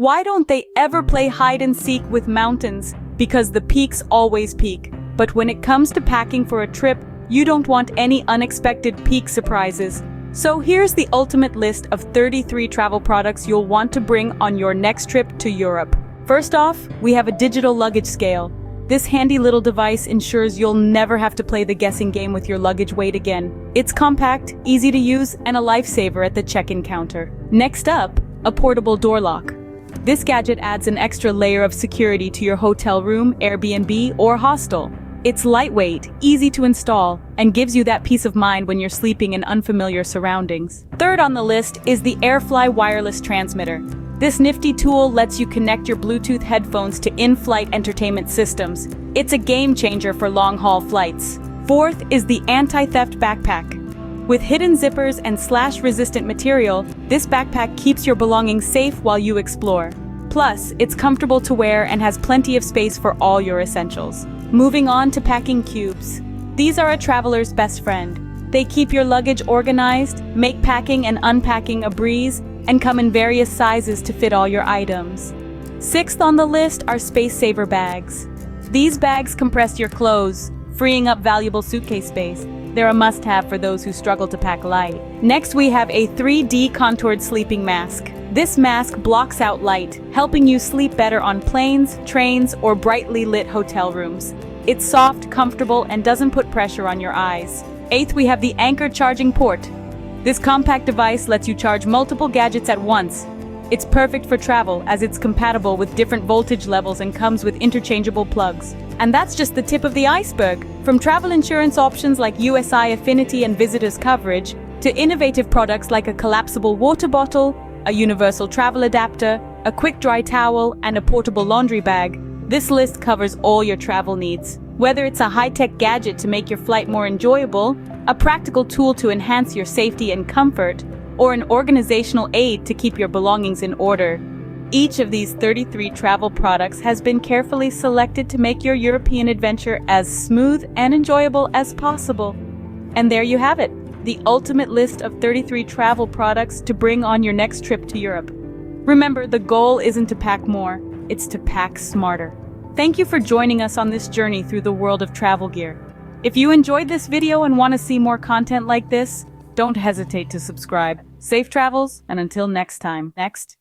Why don't they ever play hide and seek with mountains? Because the peaks always peak. But when it comes to packing for a trip, you don't want any unexpected peak surprises. So here's the ultimate list of 33 travel products you'll want to bring on your next trip to Europe. First off, we have a digital luggage scale. This handy little device ensures you'll never have to play the guessing game with your luggage weight again. It's compact, easy to use, and a lifesaver at the check-in counter. Next up, a portable door lock. This gadget adds an extra layer of security to your hotel room, Airbnb, or hostel. It's lightweight, easy to install, and gives you that peace of mind when you're sleeping in unfamiliar surroundings. Third on the list is the AirFly wireless transmitter. This nifty tool lets you connect your Bluetooth headphones to in-flight entertainment systems. It's a game changer for long-haul flights. Fourth is the anti-theft backpack. With hidden zippers and slash-resistant material, this backpack keeps your belongings safe while you explore. Plus, it's comfortable to wear and has plenty of space for all your essentials. Moving on to packing cubes. These are a traveler's best friend. They keep your luggage organized, make packing and unpacking a breeze, and come in various sizes to fit all your items. Sixth on the list are space saver bags. These bags compress your clothes, freeing up valuable suitcase space. They're a must-have for those who struggle to pack light. Next, we have a 3D contoured sleeping mask. This mask blocks out light, helping you sleep better on planes, trains, or brightly lit hotel rooms. It's soft, comfortable, and doesn't put pressure on your eyes. Eighth, we have the Anker charging port. This compact device lets you charge multiple gadgets at once. It's perfect for travel as it's compatible with different voltage levels and comes with interchangeable plugs. And that's just the tip of the iceberg. From travel insurance options like USI Affinity and Visitors Coverage, to innovative products like a collapsible water bottle, a universal travel adapter, a quick dry towel, and a portable laundry bag, this list covers all your travel needs. Whether it's a high-tech gadget to make your flight more enjoyable, a practical tool to enhance your safety and comfort, or an organizational aid to keep your belongings in order, each of these 33 travel products has been carefully selected to make your European adventure as smooth and enjoyable as possible. And there you have it, the ultimate list of 33 travel products to bring on your next trip to Europe. Remember, the goal isn't to pack more, it's to pack smarter. Thank you for joining us on this journey through the world of travel gear. If you enjoyed this video and want to see more content like this, don't hesitate to subscribe. Safe travels, and until next time. Next.